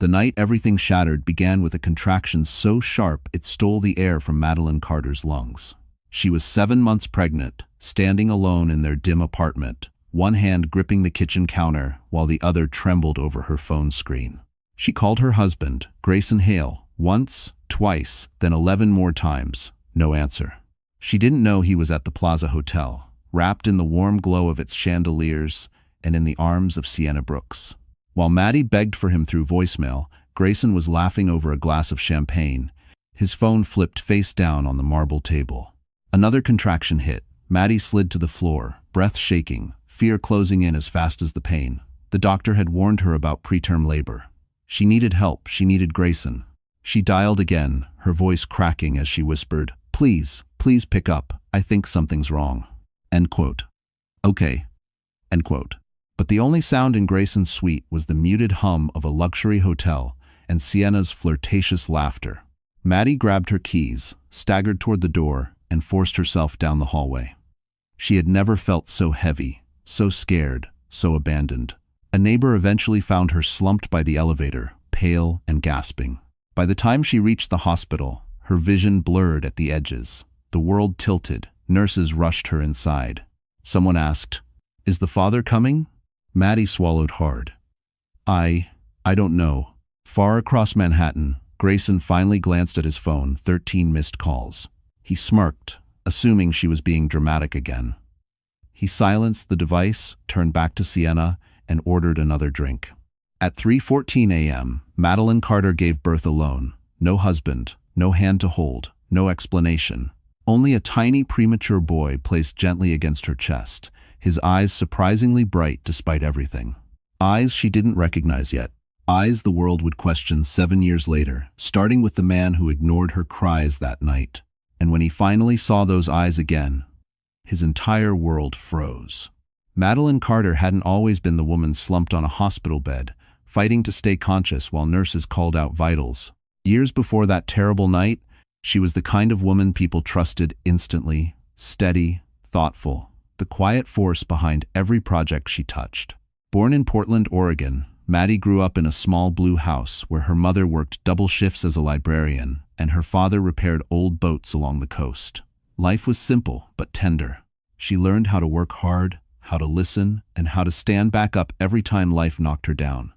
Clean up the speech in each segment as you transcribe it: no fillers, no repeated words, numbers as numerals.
The night everything shattered began with a contraction so sharp it stole the air from Madeline Carter's lungs. She was 7 months pregnant, standing alone in their dim apartment, one hand gripping the kitchen counter while the other trembled over her phone screen. She called her husband, Grayson Hale, once, twice, then 11 more times. No answer. She didn't know he was at the Plaza Hotel, wrapped in the warm glow of its chandeliers and in the arms of Sienna Brooks. While Maddie begged for him through voicemail, Grayson was laughing over a glass of champagne. His phone flipped face down on the marble table. Another contraction hit. Maddie slid to the floor, breath shaking, fear closing in as fast as the pain. The doctor had warned her about preterm labor. She needed help. She needed Grayson. She dialed again, her voice cracking as she whispered, "Please, please pick up. I think something's wrong." End quote. Okay. End quote. But the only sound in Grayson's suite was the muted hum of a luxury hotel and Sienna's flirtatious laughter. Maddie grabbed her keys, staggered toward the door, and forced herself down the hallway. She had never felt so heavy, so scared, so abandoned. A neighbor eventually found her slumped by the elevator, pale and gasping. By the time she reached the hospital, her vision blurred at the edges. The world tilted. Nurses rushed her inside. Someone asked, "Is the father coming?" Maddie swallowed hard. I don't know." Far across Manhattan, Grayson finally glanced at his phone, 13 missed calls. He smirked, assuming she was being dramatic again. He silenced the device, turned back to Sienna, and ordered another drink. At 3:14 a.m., Madeline Carter gave birth alone. No husband, no hand to hold, no explanation. Only a tiny premature boy placed gently against her chest, his eyes surprisingly bright despite everything. Eyes she didn't recognize yet. Eyes the world would question 7 years later, starting with the man who ignored her cries that night. And when he finally saw those eyes again, his entire world froze. Madeline Carter hadn't always been the woman slumped on a hospital bed, fighting to stay conscious while nurses called out vitals. Years before that terrible night, she was the kind of woman people trusted instantly, steady, thoughtful, the quiet force behind every project she touched. Born in Portland, Oregon, Maddie grew up in a small blue house where her mother worked double shifts as a librarian and her father repaired old boats along the coast. Life was simple but tender. She learned how to work hard, how to listen, and how to stand back up every time life knocked her down.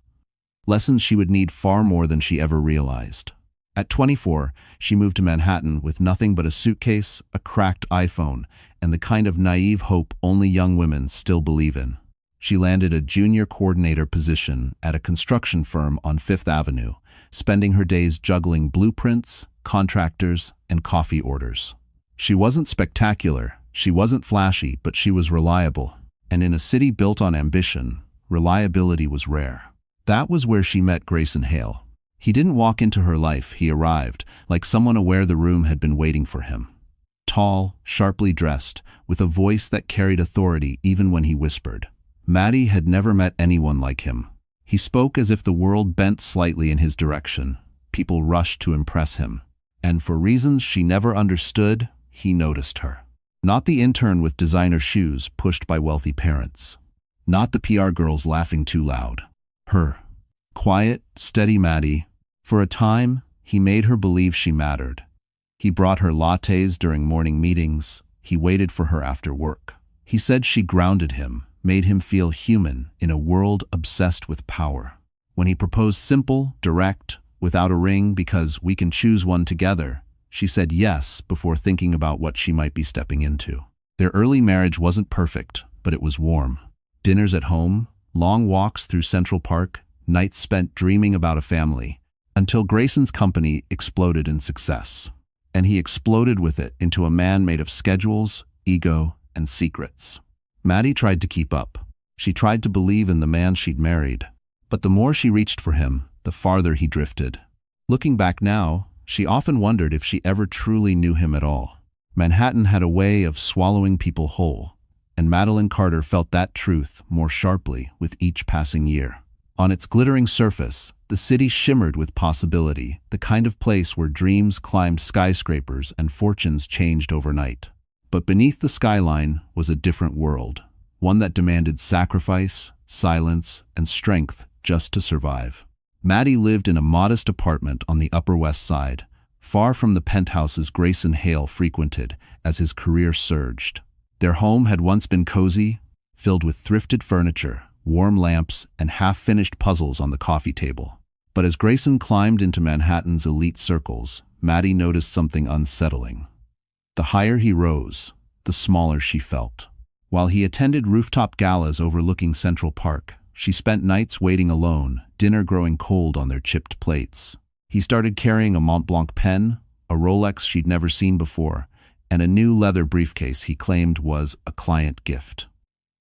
Lessons she would need far more than she ever realized. At 24, she moved to Manhattan with nothing but a suitcase, a cracked iPhone, and the kind of naive hope only young women still believe in. She landed a junior coordinator position at a construction firm on Fifth Avenue, spending her days juggling blueprints, contractors, and coffee orders. She wasn't spectacular, she wasn't flashy, but she was reliable. And in a city built on ambition, reliability was rare. That was where she met Grayson Hale. He didn't walk into her life, he arrived, like someone aware the room had been waiting for him. Tall, sharply dressed, with a voice that carried authority even when he whispered. Maddie had never met anyone like him. He spoke as if the world bent slightly in his direction. People rushed to impress him. And for reasons she never understood, he noticed her. Not the intern with designer shoes pushed by wealthy parents. Not the PR girls laughing too loud. Her. Quiet, steady Maddie. For a time, he made her believe she mattered. He brought her lattes during morning meetings. He waited for her after work. He said she grounded him, made him feel human in a world obsessed with power. When he proposed simple, direct, without a ring because we can choose one together, she said yes before thinking about what she might be stepping into. Their early marriage wasn't perfect, but it was warm. Dinners at home, long walks through Central Park, nights spent dreaming about a family, until Grayson's company exploded in success. And he exploded with it into a man made of schedules, ego, and secrets. Maddie tried to keep up. She tried to believe in the man she'd married. But the more she reached for him, the farther he drifted. Looking back now, she often wondered if she ever truly knew him at all. Manhattan had a way of swallowing people whole, and Madeline Carter felt that truth more sharply with each passing year. On its glittering surface, the city shimmered with possibility, the kind of place where dreams climbed skyscrapers and fortunes changed overnight. But beneath the skyline was a different world, one that demanded sacrifice, silence, and strength just to survive. Maddie lived in a modest apartment on the Upper West Side, far from the penthouses Grayson Hale frequented as his career surged. Their home had once been cozy, filled with thrifted furniture, warm lamps, and half-finished puzzles on the coffee table. But as Grayson climbed into Manhattan's elite circles, Maddie noticed something unsettling. The higher he rose, the smaller she felt. While he attended rooftop galas overlooking Central Park, she spent nights waiting alone, dinner growing cold on their chipped plates. He started carrying a Mont Blanc pen, a Rolex she'd never seen before, and a new leather briefcase he claimed was a client gift.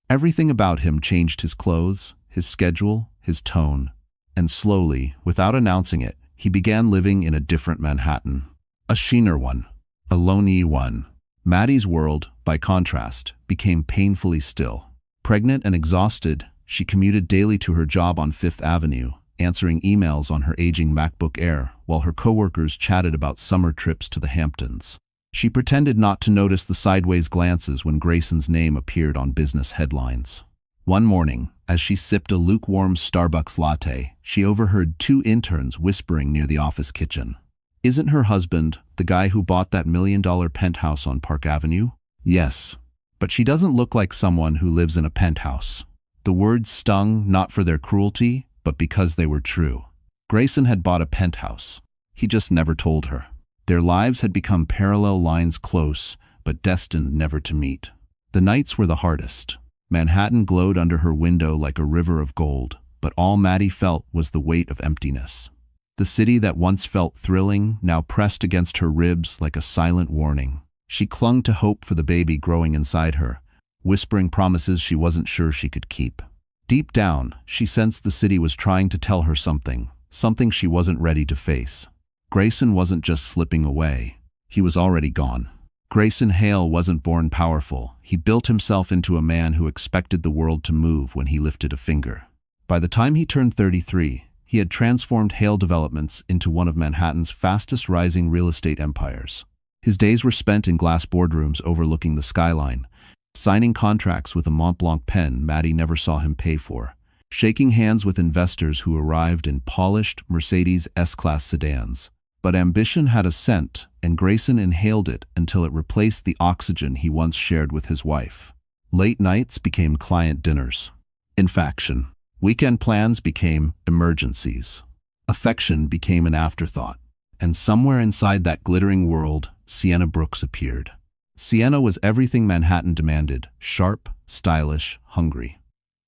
Everything about him changed: his clothes, his schedule, his tone. And slowly, without announcing it, he began living in a different Manhattan. A sheener one. A lonely one. Maddie's world, by contrast, became painfully still. Pregnant and exhausted, she commuted daily to her job on Fifth Avenue, answering emails on her aging MacBook Air while her coworkers chatted about summer trips to the Hamptons. She pretended not to notice the sideways glances when Grayson's name appeared on business headlines. One morning, as she sipped a lukewarm Starbucks latte, she overheard two interns whispering near the office kitchen. "Isn't her husband the guy who bought that $1 million penthouse on Park Avenue?" "Yes. But she doesn't look like someone who lives in a penthouse." The words stung not for their cruelty, but because they were true. Grayson had bought a penthouse. He just never told her. Their lives had become parallel lines, close, but destined never to meet. The nights were the hardest. Manhattan glowed under her window like a river of gold, but all Maddie felt was the weight of emptiness. The city that once felt thrilling now pressed against her ribs like a silent warning. She clung to hope for the baby growing inside her, whispering promises she wasn't sure she could keep. Deep down, she sensed the city was trying to tell her something she wasn't ready to face. Grayson wasn't just slipping away. He was already gone. Grayson Hale wasn't born powerful. He built himself into a man who expected the world to move when he lifted a finger. By the time he turned 33, he had transformed Hale Developments into one of Manhattan's fastest-rising real estate empires. His days were spent in glass boardrooms overlooking the skyline, signing contracts with a Mont Blanc pen Maddie never saw him pay for, shaking hands with investors who arrived in polished Mercedes S-Class sedans. But ambition had a scent, and Grayson inhaled it until it replaced the oxygen he once shared with his wife. Late nights became client dinners. Infection. Weekend plans became emergencies. Affection became an afterthought. And somewhere inside that glittering world, Sienna Brooks appeared. Sienna was everything Manhattan demanded: sharp, stylish, hungry.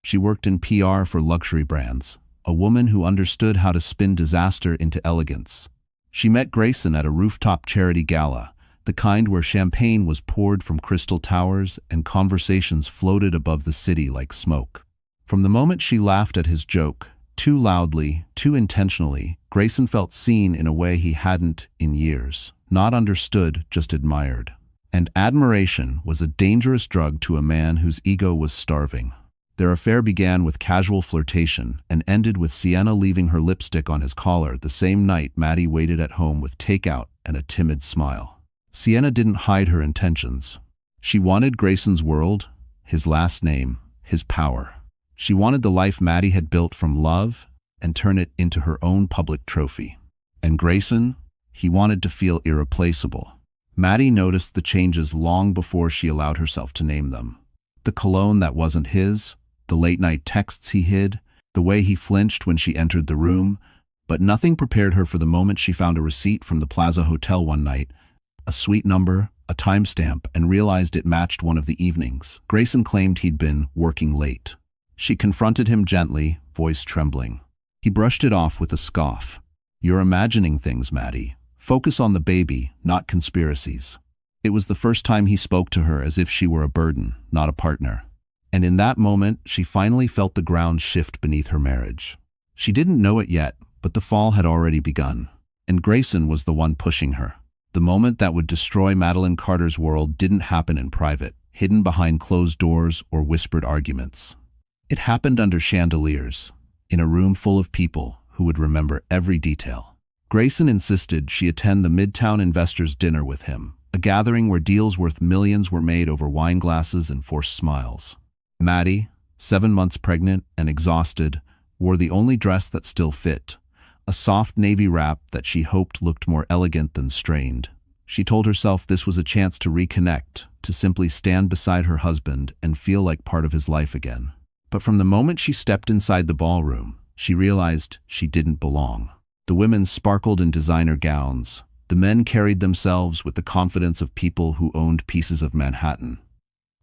She worked in PR for luxury brands, a woman who understood how to spin disaster into elegance. She met Grayson at a rooftop charity gala, the kind where champagne was poured from crystal towers and conversations floated above the city like smoke. From the moment she laughed at his joke, too loudly, too intentionally, Grayson felt seen in a way he hadn't in years. Not understood, just admired. And admiration was a dangerous drug to a man whose ego was starving. Their affair began with casual flirtation and ended with Sienna leaving her lipstick on his collar the same night Maddie waited at home with takeout and a timid smile. Sienna didn't hide her intentions. She wanted Grayson's world, his last name, his power. She wanted the life Maddie had built from love and turn it into her own public trophy. And Grayson? He wanted to feel irreplaceable. Maddie noticed the changes long before she allowed herself to name them. The cologne that wasn't his, the late-night texts he hid, the way he flinched when she entered the room, but nothing prepared her for the moment she found a receipt from the Plaza Hotel one night, a suite number, a timestamp, and realized it matched one of the evenings Grayson claimed he'd been working late. She confronted him gently, voice trembling. He brushed it off with a scoff. "You're imagining things, Maddie. Focus on the baby, not conspiracies." It was the first time he spoke to her as if she were a burden, not a partner. And in that moment, she finally felt the ground shift beneath her marriage. She didn't know it yet, but the fall had already begun. And Grayson was the one pushing her. The moment that would destroy Madeline Carter's world didn't happen in private, hidden behind closed doors or whispered arguments. It happened under chandeliers, in a room full of people who would remember every detail. Grayson insisted she attend the Midtown Investors' Dinner with him, a gathering where deals worth millions were made over wine glasses and forced smiles. Maddie, 7 months pregnant and exhausted, wore the only dress that still fit, a soft navy wrap that she hoped looked more elegant than strained. She told herself this was a chance to reconnect, to simply stand beside her husband and feel like part of his life again. But from the moment she stepped inside the ballroom, she realized she didn't belong. The women sparkled in designer gowns. The men carried themselves with the confidence of people who owned pieces of Manhattan.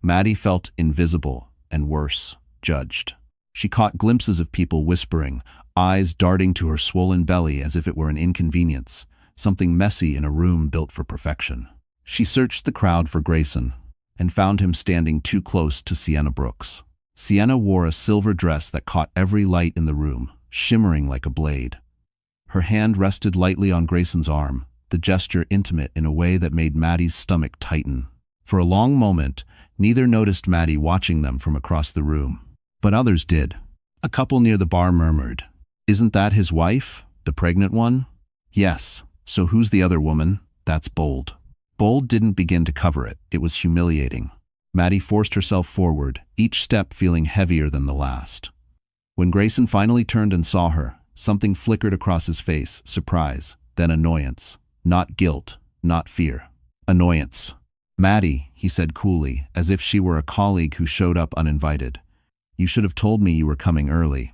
Maddie felt invisible and worse, judged. She caught glimpses of people whispering, eyes darting to her swollen belly as if it were an inconvenience, something messy in a room built for perfection. She searched the crowd for Grayson and found him standing too close to Sienna Brooks. Sienna wore a silver dress that caught every light in the room, shimmering like a blade. Her hand rested lightly on Grayson's arm, the gesture intimate in a way that made Maddie's stomach tighten. For a long moment, neither noticed Maddie watching them from across the room. But others did. A couple near the bar murmured, "Isn't that his wife? The pregnant one?" "Yes. So who's the other woman?" "That's Bold." Bold didn't begin to cover it. It was humiliating. Maddie forced herself forward, each step feeling heavier than the last. When Grayson finally turned and saw her, something flickered across his face, surprise, then annoyance. Not guilt, not fear. Annoyance. "Maddie," he said coolly, as if she were a colleague who showed up uninvited. "You should have told me you were coming early."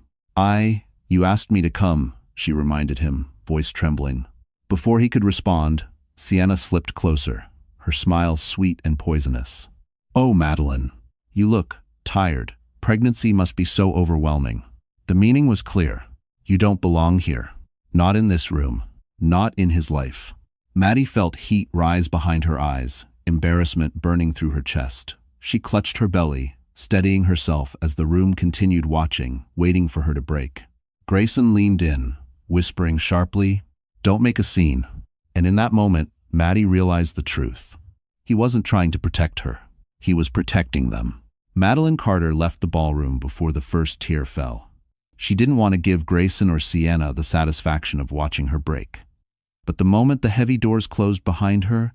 You asked me to come," she reminded him, voice trembling. Before he could respond, Sienna slipped closer, her smile sweet and poisonous. "Oh, Madeline, you look tired. Pregnancy must be so overwhelming." The meaning was clear. You don't belong here. Not in this room. Not in his life. Maddie felt heat rise behind her eyes, embarrassment burning through her chest. She clutched her belly, steadying herself as the room continued watching, waiting for her to break. Grayson leaned in, whispering sharply, "Don't make a scene." And in that moment, Maddie realized the truth. He wasn't trying to protect her. He was protecting them. Madeline Carter left the ballroom before the first tear fell. She didn't want to give Grayson or Sienna the satisfaction of watching her break. But the moment the heavy doors closed behind her,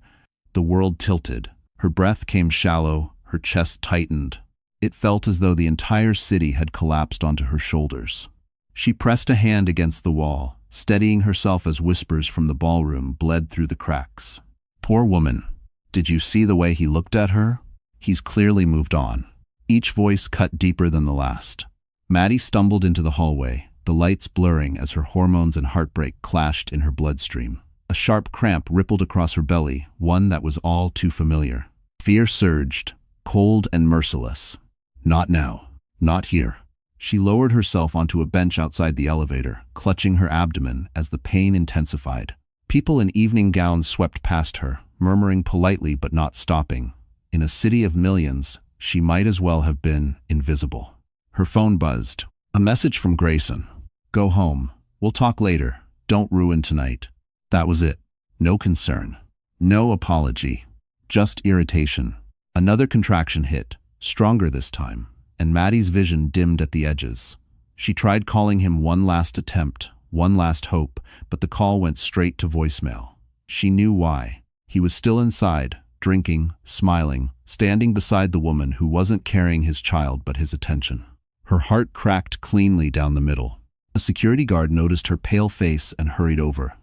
the world tilted. Her breath came shallow, her chest tightened. It felt as though the entire city had collapsed onto her shoulders. She pressed a hand against the wall, steadying herself as whispers from the ballroom bled through the cracks. "Poor woman. Did you see the way he looked at her? He's clearly moved on." Each voice cut deeper than the last. Maddie stumbled into the hallway, the lights blurring as her hormones and heartbreak clashed in her bloodstream. A sharp cramp rippled across her belly, one that was all too familiar. Fear surged, cold and merciless. Not now. Not here. She lowered herself onto a bench outside the elevator, clutching her abdomen as the pain intensified. People in evening gowns swept past her, murmuring politely but not stopping. In a city of millions, she might as well have been invisible. Her phone buzzed. A message from Grayson. "Go home. We'll talk later. Don't ruin tonight." That was it. No concern. No apology. Just irritation. Another contraction hit, stronger this time, and Maddie's vision dimmed at the edges. She tried calling him one last attempt, one last hope, but the call went straight to voicemail. She knew why. He was still inside, drinking, smiling, standing beside the woman who wasn't carrying his child but his attention. Her heart cracked cleanly down the middle. A security guard noticed her pale face and hurried over.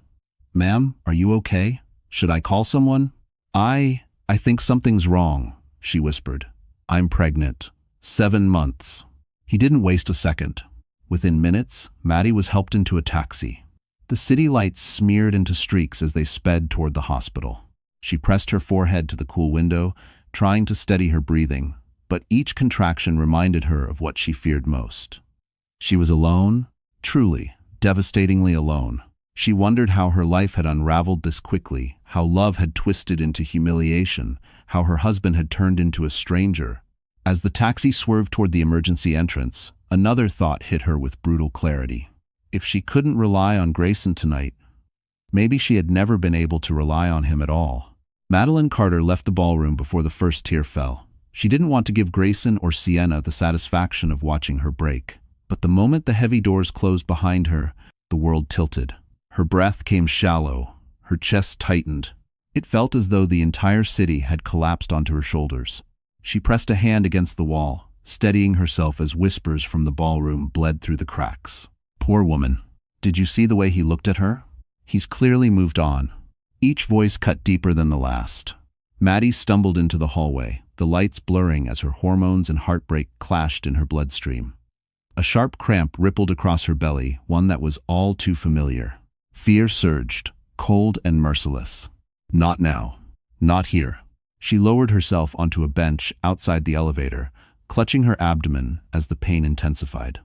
"Ma'am, are you okay? Should I call someone?" I think something's wrong," she whispered. "I'm pregnant. 7 months." He didn't waste a second. Within minutes, Maddie was helped into a taxi. The city lights smeared into streaks as they sped toward the hospital. She pressed her forehead to the cool window, trying to steady her breathing, but each contraction reminded her of what she feared most. She was alone, truly, devastatingly alone. She wondered how her life had unraveled this quickly, how love had twisted into humiliation, how her husband had turned into a stranger. As the taxi swerved toward the emergency entrance, another thought hit her with brutal clarity. If she couldn't rely on Grayson tonight, maybe she had never been able to rely on him at all. Madeline Carter left the ballroom before the first tear fell. She didn't want to give Grayson or Sienna the satisfaction of watching her break. But the moment the heavy doors closed behind her, the world tilted. Her breath came shallow, her chest tightened. It felt as though the entire city had collapsed onto her shoulders. She pressed a hand against the wall, steadying herself as whispers from the ballroom bled through the cracks. "Poor woman. Did you see the way he looked at her? He's clearly moved on. Each voice cut deeper than the last. Maddie stumbled into the hallway, the lights blurring as her hormones and heartbreak clashed in her bloodstream. A sharp cramp rippled across her belly, one that was all too familiar. Fear surged, cold and merciless. Not now. Not here. She lowered herself onto a bench outside the elevator, clutching her abdomen as the pain intensified.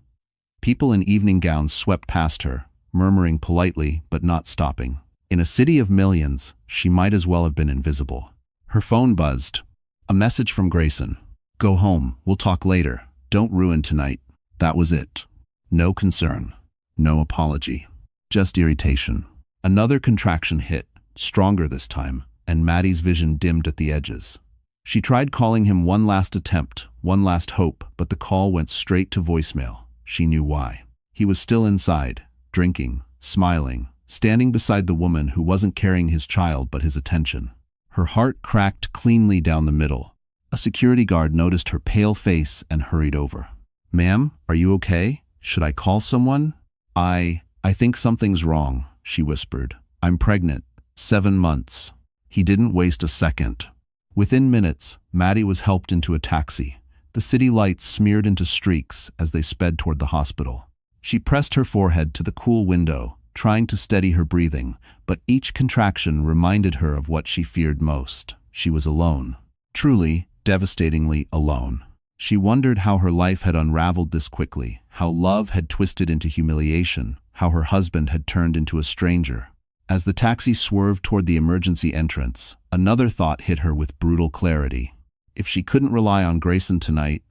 People in evening gowns swept past her, murmuring politely but not stopping. In a city of millions, she might as well have been invisible. Her phone buzzed. A message from Grayson. "Go home, we'll talk later. Don't ruin tonight." That was it. No concern. No apology. Just irritation. Another contraction hit, stronger this time, and Maddie's vision dimmed at the edges. She tried calling him one last attempt, one last hope, but the call went straight to voicemail. She knew why. He was still inside, drinking, smiling, standing beside the woman who wasn't carrying his child but his attention. Her heart cracked cleanly down the middle. A security guard noticed her pale face and hurried over. "Ma'am, are you okay? Should I call someone?" I think something's wrong," she whispered. "I'm pregnant. 7 months." He didn't waste a second. Within minutes, Maddie was helped into a taxi. The city lights smeared into streaks as they sped toward the hospital. She pressed her forehead to the cool window, trying to steady her breathing, but each contraction reminded her of what she feared most. She was alone. Truly, devastatingly alone. She wondered how her life had unraveled this quickly, how love had twisted into humiliation, how her husband had turned into a stranger. As the taxi swerved toward the emergency entrance, another thought hit her with brutal clarity. If she couldn't rely on Grayson tonight,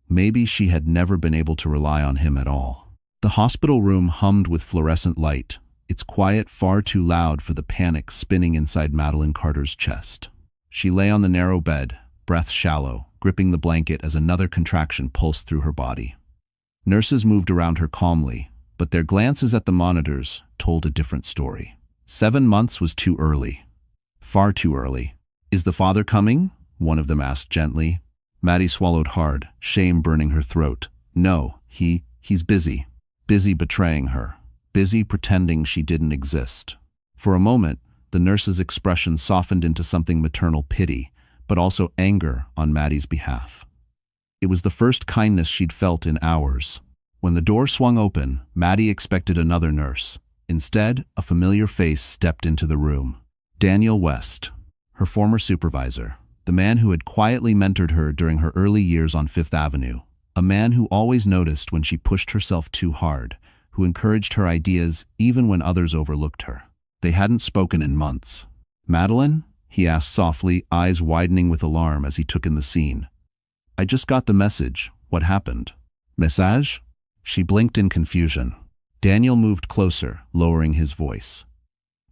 maybe she had never been able to rely on him at all. The hospital room hummed with fluorescent light, its quiet far too loud for the panic spinning inside Madeline Carter's chest. She lay on the narrow bed, breath shallow, gripping the blanket as another contraction pulsed through her body. Nurses moved around her calmly, but their glances at the monitors told a different story. 7 months was too early. Far too early. "Is the father coming?" one of them asked gently. Maddie swallowed hard, shame burning her throat. "No, he's busy. Busy betraying her. Busy pretending she didn't exist." For a moment, the nurse's expression softened into something maternal pity, but also anger on Maddie's behalf. It was the first kindness she'd felt in hours. When the door swung open, Maddie expected another nurse. Instead, a familiar face stepped into the room. Daniel West, her former supervisor, the man who had quietly mentored her during her early years on Fifth Avenue, a man who always noticed when she pushed herself too hard, who encouraged her ideas even when others overlooked her. They hadn't spoken in months. "Madeline?" he asked softly, eyes widening with alarm as he took in the scene. "I just got the message. What happened?" "Message?" She blinked in confusion. Daniel moved closer, lowering his voice.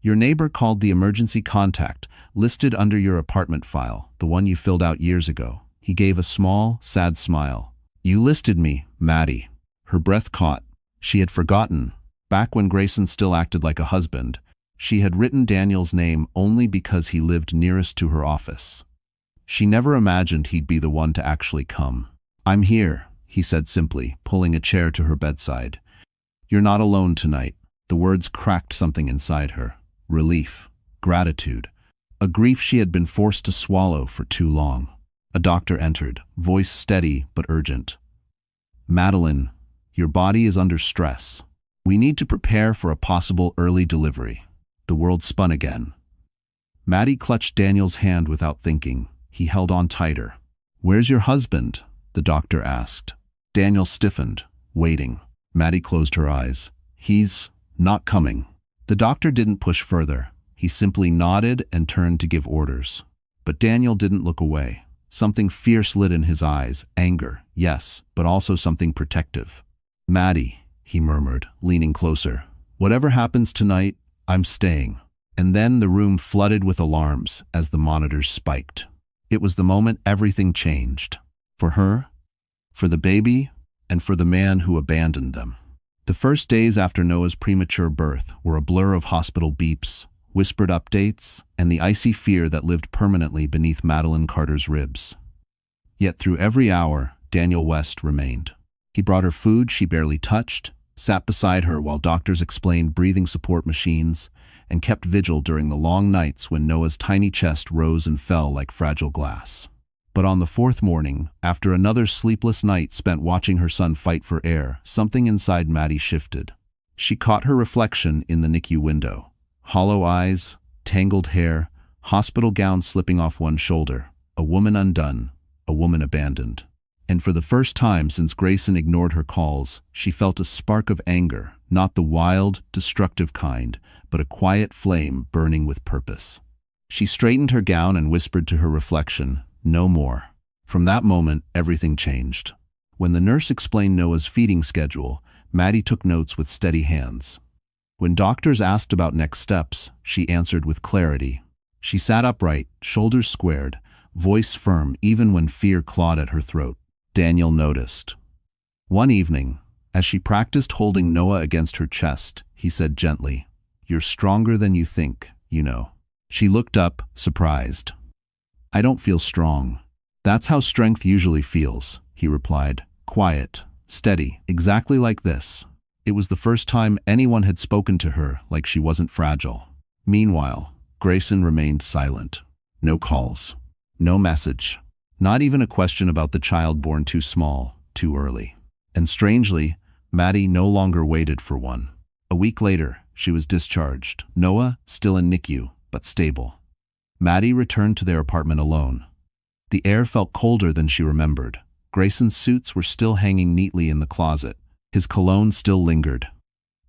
"Your neighbor called the emergency contact, listed under your apartment file, the one you filled out years ago." He gave a small, sad smile. "You listed me, Maddie." Her breath caught. She had forgotten. Back when Grayson still acted like a husband, she had written Daniel's name only because he lived nearest to her office. She never imagined he'd be the one to actually come. "I'm here," he said simply, pulling a chair to her bedside. "You're not alone tonight." The words cracked something inside her. Relief. Gratitude. A grief she had been forced to swallow for too long. A doctor entered, voice steady but urgent. "Madeline, your body is under stress. We need to prepare for a possible early delivery." The world spun again. Maddie clutched Daniel's hand without thinking. He held on tighter. "Where's your husband?" the doctor asked. Daniel stiffened, waiting. Maddie closed her eyes. "He's not coming." The doctor didn't push further. He simply nodded and turned to give orders. But Daniel didn't look away. Something fierce lit in his eyes. Anger, yes, but also something protective. "Maddie," he murmured, leaning closer. "Whatever happens tonight, I'm staying." And then the room flooded with alarms as the monitors spiked. It was the moment everything changed. For her, for the baby, and for the man who abandoned them. The first days after Noah's premature birth were a blur of hospital beeps, whispered updates, and the icy fear that lived permanently beneath Madeline Carter's ribs. Yet through every hour, Daniel West remained. He brought her food she barely touched, sat beside her while doctors explained breathing support machines, and kept vigil during the long nights when Noah's tiny chest rose and fell like fragile glass. But on the fourth morning, after another sleepless night spent watching her son fight for air, something inside Maddie shifted. She caught her reflection in the NICU window. Hollow eyes, tangled hair, hospital gown slipping off one shoulder, a woman undone, a woman abandoned. And for the first time since Grayson ignored her calls, she felt a spark of anger, not the wild, destructive kind, but a quiet flame burning with purpose. She straightened her gown and whispered to her reflection, "No more." From that moment, everything changed. When the nurse explained Noah's feeding schedule, Maddie took notes with steady hands. When doctors asked about next steps, she answered with clarity. She sat upright, shoulders squared, voice firm even when fear clawed at her throat. Daniel noticed. One evening, as she practiced holding Noah against her chest, he said gently, "You're stronger than you think, you know." She looked up, surprised. "I don't feel strong." "That's how strength usually feels," he replied. "Quiet, steady, exactly like this." It was the first time anyone had spoken to her like she wasn't fragile. Meanwhile, Grayson remained silent. No calls. No message. Not even a question about the child born too small, too early. And strangely, Maddie no longer waited for one. A week later, she was discharged. Noah, still in NICU, but stable. Maddie returned to their apartment alone. The air felt colder than she remembered. Grayson's suits were still hanging neatly in the closet. His cologne still lingered.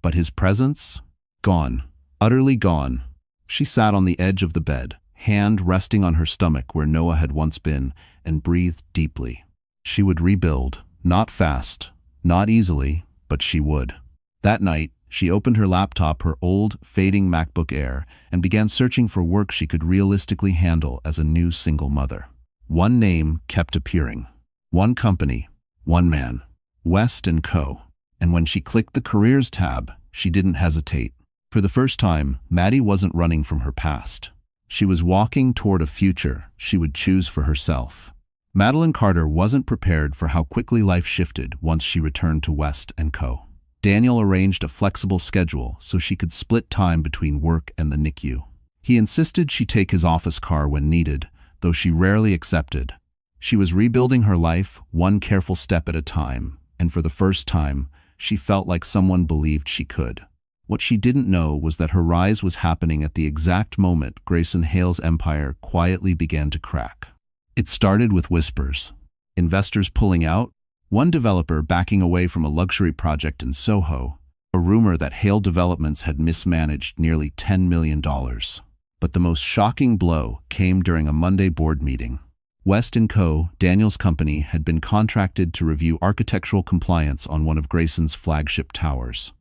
But his presence? Gone. Utterly gone. She sat on the edge of the bed, hand resting on her stomach where Noah had once been, and breathed deeply. She would rebuild. Not fast, not easily, but she would. That night, she opened her laptop, her old, fading MacBook Air, and began searching for work she could realistically handle as a new single mother. One name kept appearing. One company. One man. West & Co. And when she clicked the Careers tab, she didn't hesitate. For the first time, Maddie wasn't running from her past. She was walking toward a future she would choose for herself. Madeline Carter wasn't prepared for how quickly life shifted once she returned to West & Co. Daniel arranged a flexible schedule so she could split time between work and the NICU. He insisted she take his office car when needed, though she rarely accepted. She was rebuilding her life, one careful step at a time, and for the first time, she felt like someone believed she could. What she didn't know was that her rise was happening at the exact moment Grayson Hale's empire quietly began to crack. It started with whispers. Investors pulling out, one developer backing away from a luxury project in Soho, a rumor that Hale Developments had mismanaged nearly $10 million. But the most shocking blow came during a Monday board meeting. West & Co., Daniel's company, had been contracted to review architectural compliance on one of Grayson's flagship towers.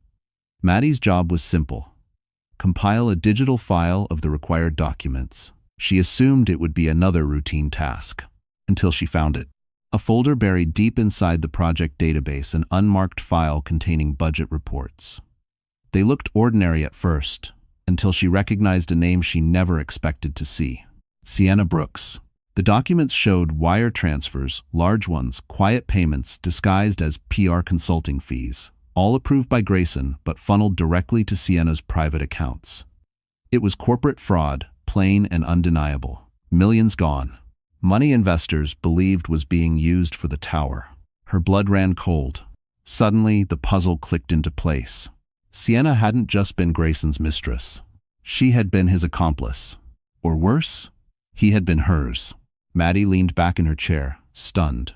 Maddie's job was simple. Compile a digital file of the required documents. She assumed it would be another routine task, until she found it. A folder buried deep inside the project database, an unmarked file containing budget reports. They looked ordinary at first, until she recognized a name she never expected to see. Sienna Brooks. The documents showed wire transfers, large ones, quiet payments disguised as PR consulting fees, all approved by Grayson but funneled directly to Sienna's private accounts. It was corporate fraud, plain and undeniable. Millions gone. Money investors believed was being used for the tower. Her blood ran cold. Suddenly, the puzzle clicked into place. Sienna hadn't just been Grayson's mistress. She had been his accomplice. Or worse, he had been hers. Maddie leaned back in her chair, stunned.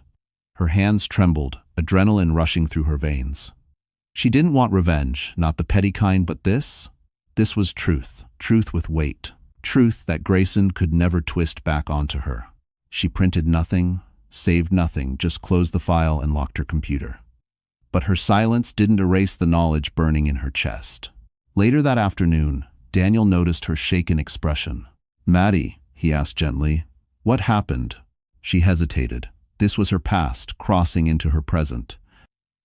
Her hands trembled, adrenaline rushing through her veins. She didn't want revenge, not the petty kind, but this? This was truth, truth with weight, truth that Grayson could never twist back onto her. She printed nothing, saved nothing, just closed the file and locked her computer. But her silence didn't erase the knowledge burning in her chest. Later that afternoon, Daniel noticed her shaken expression. "Maddie," he asked gently, "what happened?" She hesitated. This was her past, crossing into her present.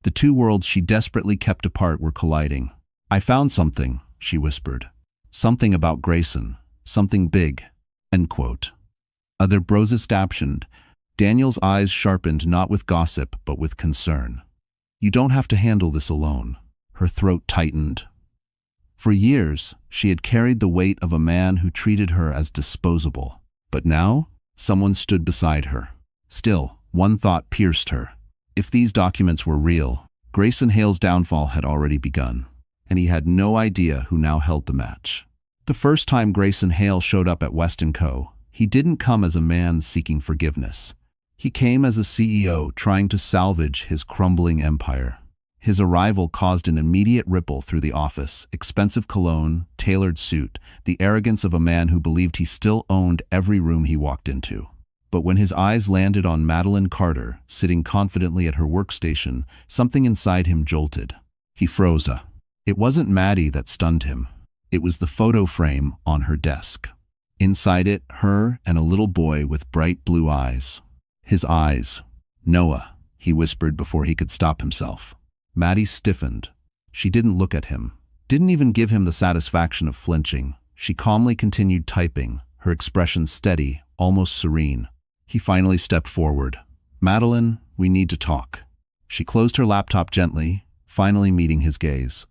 The two worlds she desperately kept apart were colliding. "I found something," she whispered. "Something about Grayson. Something big." End quote. Other broses captioned. Daniel's eyes sharpened not with gossip but with concern. "You don't have to handle this alone." Her throat tightened. For years, she had carried the weight of a man who treated her as disposable. But now, someone stood beside her. Still, one thought pierced her. If these documents were real, Grayson Hale's downfall had already begun, and he had no idea who now held the match. The first time Grayson Hale showed up at West & Co., he didn't come as a man seeking forgiveness. He came as a CEO trying to salvage his crumbling empire. His arrival caused an immediate ripple through the office: expensive cologne, tailored suit, the arrogance of a man who believed he still owned every room he walked into. But when his eyes landed on Madeline Carter, sitting confidently at her workstation, something inside him jolted. He froze. It wasn't Maddie that stunned him. It was the photo frame on her desk. Inside it, her and a little boy with bright blue eyes. His eyes. "Noah," he whispered before he could stop himself. Maddie stiffened. She didn't look at him, didn't even give him the satisfaction of flinching. She calmly continued typing, her expression steady, almost serene. He finally stepped forward. "Madeline, we need to talk." She closed her laptop gently, finally meeting his gaze.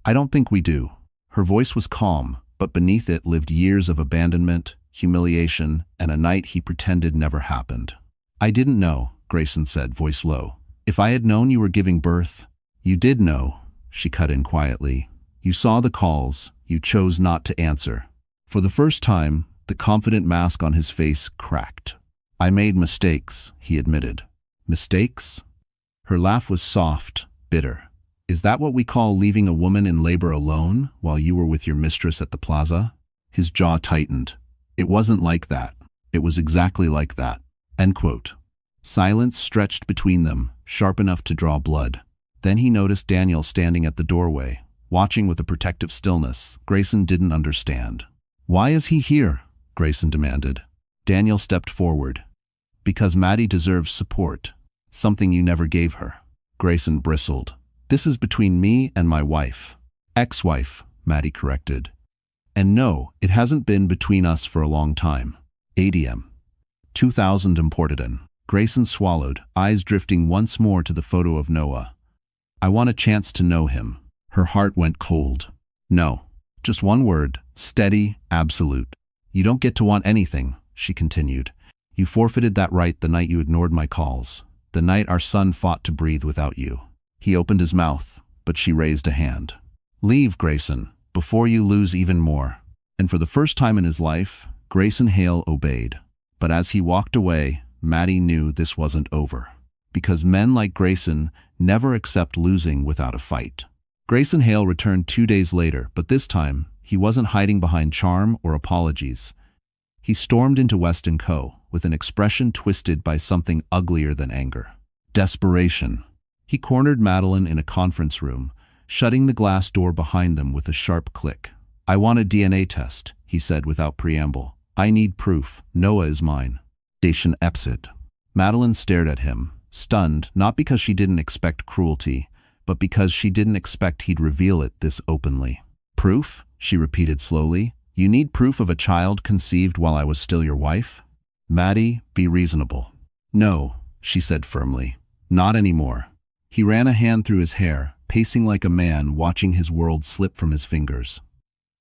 "I don't think we do." Her voice was calm, but beneath it lived years of abandonment, humiliation, and a night he pretended never happened. "I didn't know," Grayson said, voice low. "If I had known you were giving birth—" "You did know," she cut in quietly. "You saw the calls. You chose not to answer." For the first time, the confident mask on his face cracked. "I made mistakes," he admitted. "Mistakes?" Her laugh was soft, bitter. "Is that what we call leaving a woman in labor alone while you were with your mistress at the plaza?" His jaw tightened. "It wasn't like that. It was exactly like that." End quote. Silence stretched between them, sharp enough to draw blood. Then he noticed Daniel standing at the doorway, watching with a protective stillness Grayson didn't understand. "Why is he here?" Grayson demanded. Daniel stepped forward. "Because Maddie deserves support. Something you never gave her." Grayson bristled. "This is between me and my wife." "Ex-wife," Maddie corrected. "And no, it hasn't been between us for a long time." ADM. 2000 imported in. Grayson swallowed, eyes drifting once more to the photo of Noah. "I want a chance to know him." Her heart went cold. "No. Just one word. Steady, absolute." "You don't get to want anything," she continued. "You forfeited that right the night you ignored my calls. The night our son fought to breathe without you." He opened his mouth, but she raised a hand. "Leave, Grayson, before you lose even more." And for the first time in his life, Grayson Hale obeyed. But as he walked away, Maddie knew this wasn't over. Because men like Grayson never accept losing without a fight. Grayson Hale returned 2 days later, but this time, he wasn't hiding behind charm or apologies. He stormed into West & Co. with an expression twisted by something uglier than anger. Desperation. He cornered Madeline in a conference room, shutting the glass door behind them with a sharp click. "I want a DNA test," he said without preamble. "I need proof. Noah is mine." Station exit. Madeline stared at him, stunned, not because she didn't expect cruelty, but because she didn't expect he'd reveal it this openly. "Proof?" she repeated slowly. "You need proof of a child conceived while I was still your wife?" "Maddie, be reasonable." "No," she said firmly. "Not anymore." He ran a hand through his hair, pacing like a man watching his world slip from his fingers.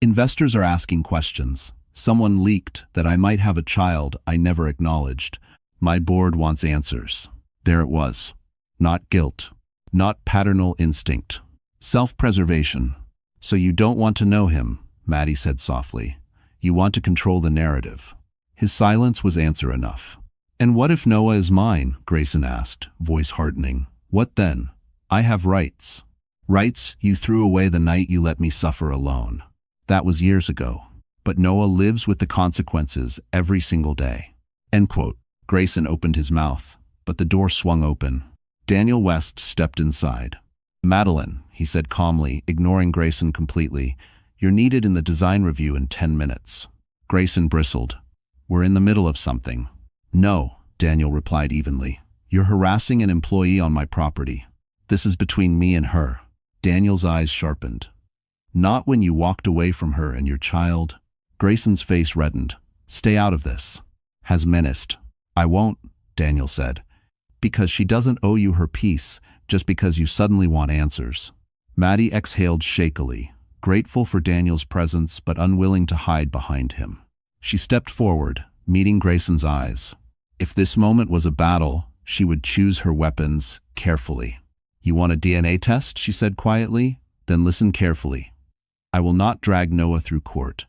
"Investors are asking questions. Someone leaked that I might have a child I never acknowledged. My board wants answers." There it was. Not guilt. Not paternal instinct. Self-preservation. "So you don't want to know him," Maddie said softly. "You want to control the narrative." His silence was answer enough. "And what if Noah is mine?" Grayson asked, voice hardening. "What then? I have rights." "Rights you threw away the night you let me suffer alone." "That was years ago. But Noah lives with the consequences every single day." End quote. Grayson opened his mouth, but the door swung open. Daniel West stepped inside. "Madeline," he said calmly, ignoring Grayson completely, "you're needed in the design review in 10 minutes. Grayson bristled. "We're in the middle of something." "No," Daniel replied evenly. "You're harassing an employee on my property. This is between me and her." Daniel's eyes sharpened. "Not when you walked away from her and your child." Grayson's face reddened. "Stay out of this." Has menaced. "I won't," Daniel said. "Because she doesn't owe you her peace just because you suddenly want answers." Maddie exhaled shakily, grateful for Daniel's presence but unwilling to hide behind him. She stepped forward, meeting Grayson's eyes. If this moment was a battle, she would choose her weapons carefully. "You want a DNA test?" she said quietly. "Then listen carefully. I will not drag Noah through court.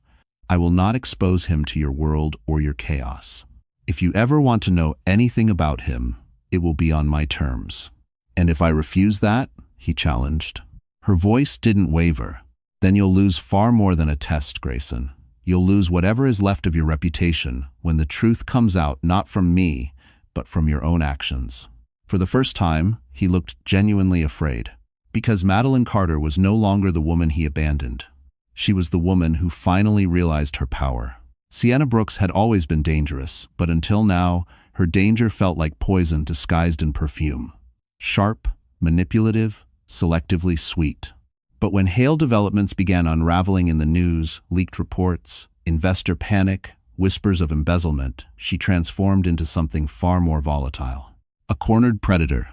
I will not expose him to your world or your chaos. If you ever want to know anything about him, it will be on my terms." "And if I refuse that?" he challenged. Her voice didn't waver. "Then you'll lose far more than a test, Grayson. You'll lose whatever is left of your reputation when the truth comes out not from me, but from your own actions." For the first time, he looked genuinely afraid. Because Madeline Carter was no longer the woman he abandoned. She was the woman who finally realized her power. Sienna Brooks had always been dangerous, but until now, her danger felt like poison disguised in perfume. Sharp, manipulative, selectively sweet. But when Hale developments began unraveling in the news, leaked reports, investor panic, whispers of embezzlement, she transformed into something far more volatile. A cornered predator.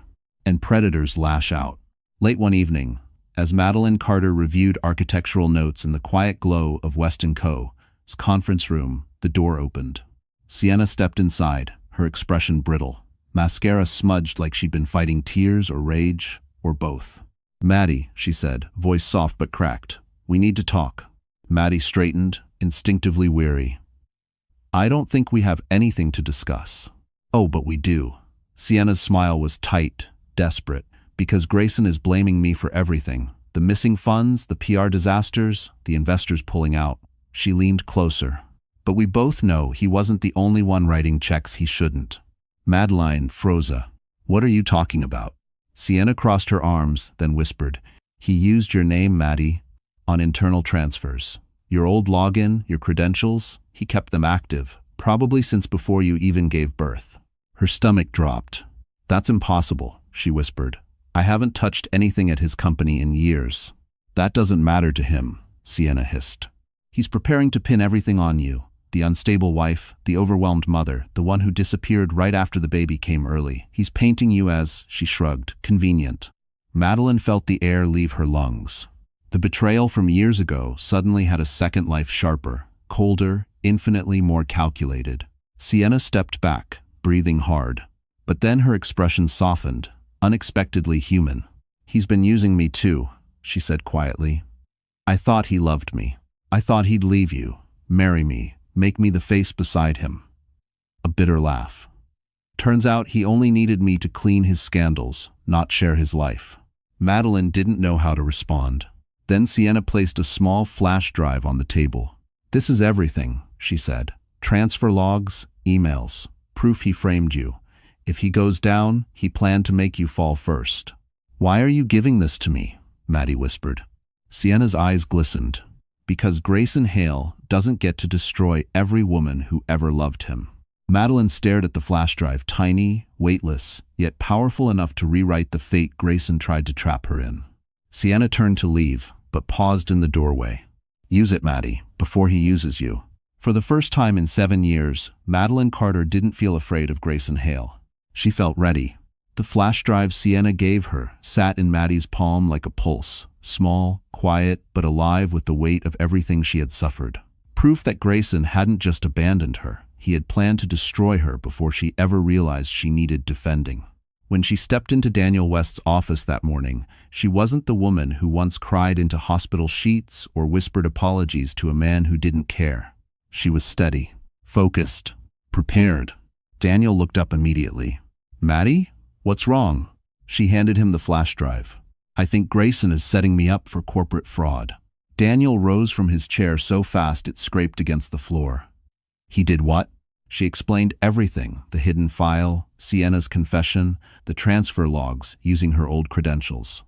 And predators lash out. Late one evening, as Madeline Carter reviewed architectural notes in the quiet glow of West & Co.'s conference room, the door opened. Sienna stepped inside, her expression brittle. Mascara smudged like she'd been fighting tears or rage, or both. "Maddie," she said, voice soft but cracked. "We need to talk." Maddie straightened, instinctively weary. "I don't think we have anything to discuss." "Oh, but we do." Sienna's smile was tight, desperate. "Because Grayson is blaming me for everything. The missing funds, the PR disasters, the investors pulling out." She leaned closer. "But we both know he wasn't the only one writing checks he shouldn't." Madeline froze. "What are you talking about?" Sienna crossed her arms, then whispered, "He used your name, Maddie, on internal transfers. Your old login, your credentials, he kept them active, probably since before you even gave birth." Her stomach dropped. "That's impossible," she whispered. "I haven't touched anything at his company in years." "That doesn't matter to him," Sienna hissed. "He's preparing to pin everything on you. The unstable wife, the overwhelmed mother, the one who disappeared right after the baby came early. He's painting you as," she shrugged, "convenient." Madeline felt the air leave her lungs. The betrayal from years ago suddenly had a second life, sharper, colder, infinitely more calculated. Sienna stepped back, breathing hard. But then her expression softened, unexpectedly human. "He's been using me too," she said quietly. "I thought he loved me. I thought he'd leave you, marry me, make me the face beside him." A bitter laugh. "Turns out he only needed me to clean his scandals, not share his life." Madeline didn't know how to respond. Then Sienna placed a small flash drive on the table. "This is everything," she said. "Transfer logs, emails, proof he framed you. If he goes down, he planned to make you fall first." "Why are you giving this to me?" Maddie whispered. Sienna's eyes glistened. "Because Grayson Hale doesn't get to destroy every woman who ever loved him." Madeline stared at the flash drive, tiny, weightless, yet powerful enough to rewrite the fate Grayson tried to trap her in. Sienna turned to leave, but paused in the doorway. "Use it, Maddie, before he uses you." For the first time in 7 years, Madeline Carter didn't feel afraid of Grayson Hale. She felt ready. The flash drive Sienna gave her sat in Maddie's palm like a pulse, small, quiet, but alive with the weight of everything she had suffered. Proof that Grayson hadn't just abandoned her. He had planned to destroy her before she ever realized she needed defending. When she stepped into Daniel West's office that morning, she wasn't the woman who once cried into hospital sheets or whispered apologies to a man who didn't care. She was steady, focused, prepared. Daniel looked up immediately. "Maddie? What's wrong?" She handed him the flash drive. "I think Grayson is setting me up for corporate fraud." Daniel rose from his chair so fast it scraped against the floor. "He did what?" She explained everything, the hidden file, Sienna's confession, the transfer logs, using her old credentials.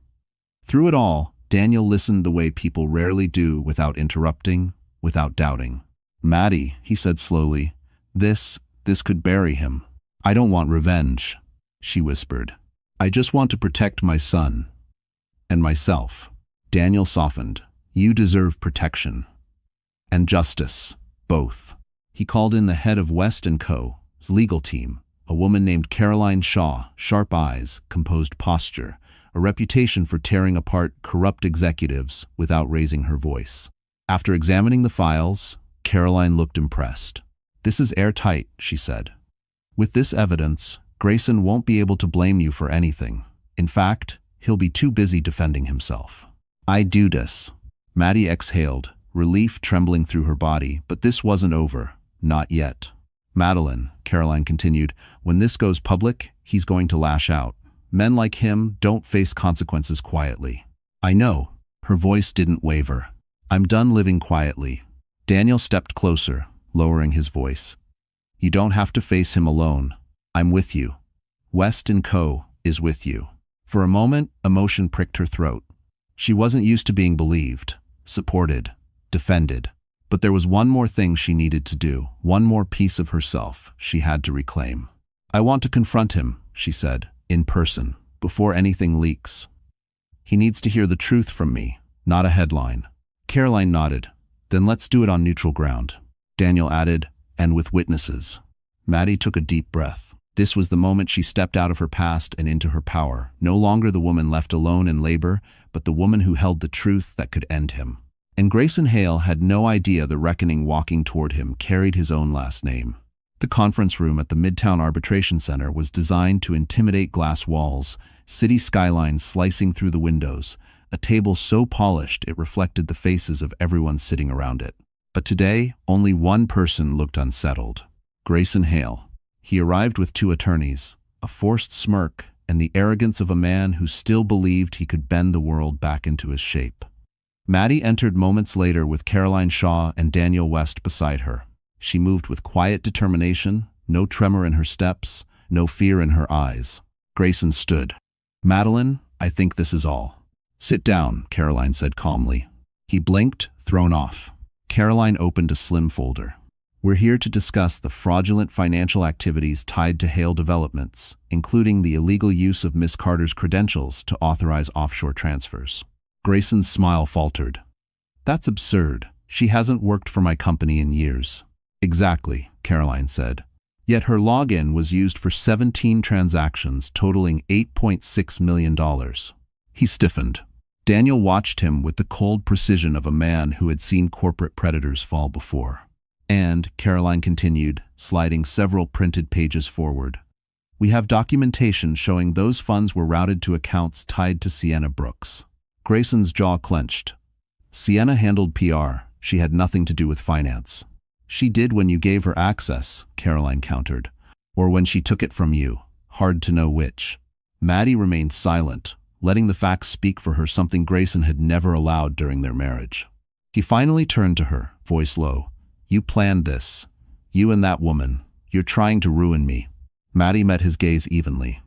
Through it all, Daniel listened the way people rarely do, without interrupting, without doubting. "Maddie," he said slowly, this could bury him." "I don't want revenge," she whispered. "I just want to protect my son. And myself." Daniel softened. "You deserve protection. And justice. Both." He called in the head of West & Co.'s legal team, a woman named Caroline Shaw, sharp eyes, composed posture, a reputation for tearing apart corrupt executives without raising her voice. After examining the files, Caroline looked impressed. "This is airtight," she said. "With this evidence, Grayson won't be able to blame you for anything. In fact, he'll be too busy defending himself." "I do this." Maddie exhaled, relief trembling through her body, but this wasn't over. Not yet. "Madeline," Caroline continued, "when this goes public, he's going to lash out. Men like him don't face consequences quietly." "I know." Her voice didn't waver. "I'm done living quietly." Daniel stepped closer, lowering his voice. "You don't have to face him alone. I'm with you. West & Co. is with you." For a moment, emotion pricked her throat. She wasn't used to being believed, supported, defended. But there was one more thing she needed to do, one more piece of herself she had to reclaim. "I want to confront him," she said, "in person, before anything leaks. He needs to hear the truth from me, not a headline." Caroline nodded. "Then let's do it on neutral ground." Daniel added, "and with witnesses." Maddie took a deep breath. This was the moment she stepped out of her past and into her power, no longer the woman left alone in labor, but the woman who held the truth that could end him. And Grayson Hale had no idea the reckoning walking toward him carried his own last name. The conference room at the Midtown Arbitration Center was designed to intimidate glass walls, city skylines slicing through the windows, a table so polished it reflected the faces of everyone sitting around it. But today, only one person looked unsettled. Grayson Hale. He arrived with 2 attorneys, a forced smirk, and the arrogance of a man who still believed he could bend the world back into his shape. Maddie entered moments later with Caroline Shaw and Daniel West beside her. She moved with quiet determination, no tremor in her steps, no fear in her eyes. Grayson stood. "Madeline, I think this is all." "Sit down," Caroline said calmly. He blinked, thrown off. Caroline opened a slim folder. "We're here to discuss the fraudulent financial activities tied to Hale Developments, including the illegal use of Miss Carter's credentials to authorize offshore transfers." Grayson's smile faltered. "That's absurd. She hasn't worked for my company in years." "Exactly," Caroline said. Yet her login was used for 17 transactions totaling $8.6 million. He stiffened. Daniel watched him with the cold precision of a man who had seen corporate predators fall before. "And," Caroline continued, sliding several printed pages forward, "we have documentation showing those funds were routed to accounts tied to Sienna Brooks." Grayson's jaw clenched. "Sienna handled PR. She had nothing to do with finance." "She did when you gave her access," Caroline countered. "Or when she took it from you. Hard to know which." Maddie remained silent, letting the facts speak for her, something Grayson had never allowed during their marriage. He finally turned to her, voice low. "You planned this. You and that woman. You're trying to ruin me." Maddie met his gaze evenly.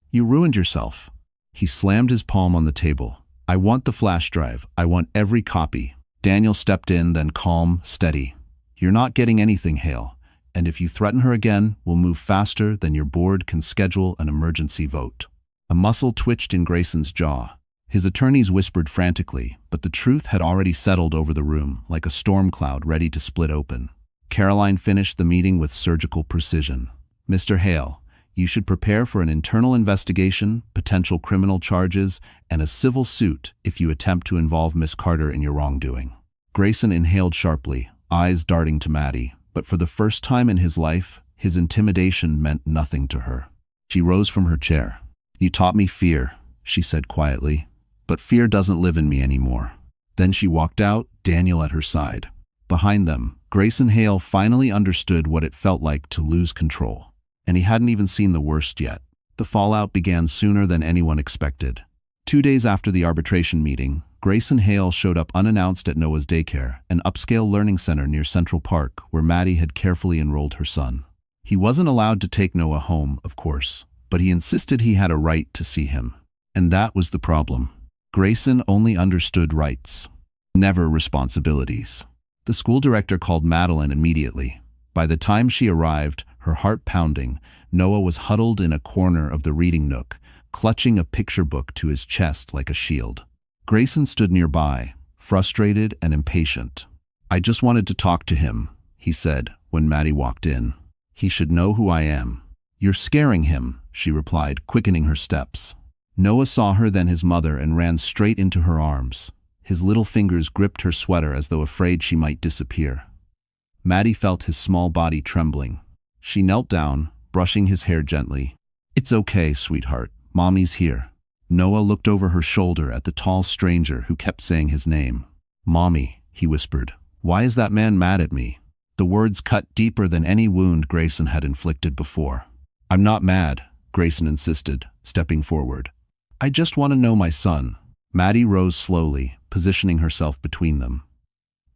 "You ruined yourself." He slammed his palm on the table. "I want the flash drive. I want every copy." Daniel stepped in, then calm, steady. "You're not getting anything, Hale. And if you threaten her again, we'll move faster than your board can schedule an emergency vote." A muscle twitched in Grayson's jaw. His attorneys whispered frantically, but the truth had already settled over the room, like a storm cloud ready to split open. Caroline finished the meeting with surgical precision. "Mr. Hale, you should prepare for an internal investigation, potential criminal charges, and a civil suit if you attempt to involve Miss Carter in your wrongdoing." Grayson inhaled sharply, eyes darting to Maddie, but for the first time in his life, his intimidation meant nothing to her. She rose from her chair. "You taught me fear," she said quietly, "but fear doesn't live in me anymore." Then she walked out, Daniel at her side. Behind them, Grayson Hale finally understood what it felt like to lose control. And he hadn't even seen the worst yet. The fallout began sooner than anyone expected. 2 days after the arbitration meeting, Grayson Hale showed up unannounced at Noah's daycare, an upscale learning center near Central Park, where Maddie had carefully enrolled her son. He wasn't allowed to take Noah home, of course, but he insisted he had a right to see him. And that was the problem. Grayson only understood rights, never responsibilities. The school director called Madeline immediately. By the time she arrived, her heart pounding, Noah was huddled in a corner of the reading nook, clutching a picture book to his chest like a shield. Grayson stood nearby, frustrated and impatient. "I just wanted to talk to him," he said when Maddie walked in. "He should know who I am." "You're scaring him," she replied, quickening her steps. Noah saw her, then his mother, and ran straight into her arms. His little fingers gripped her sweater as though afraid she might disappear. Maddie felt his small body trembling. She knelt down, brushing his hair gently. "It's okay, sweetheart. Mommy's here." Noah looked over her shoulder at the tall stranger who kept saying his name. "Mommy," he whispered. "Why is that man mad at me?" The words cut deeper than any wound Grayson had inflicted before. "I'm not mad," Grayson insisted, stepping forward. "I just want to know my son." Maddie rose slowly, positioning herself between them.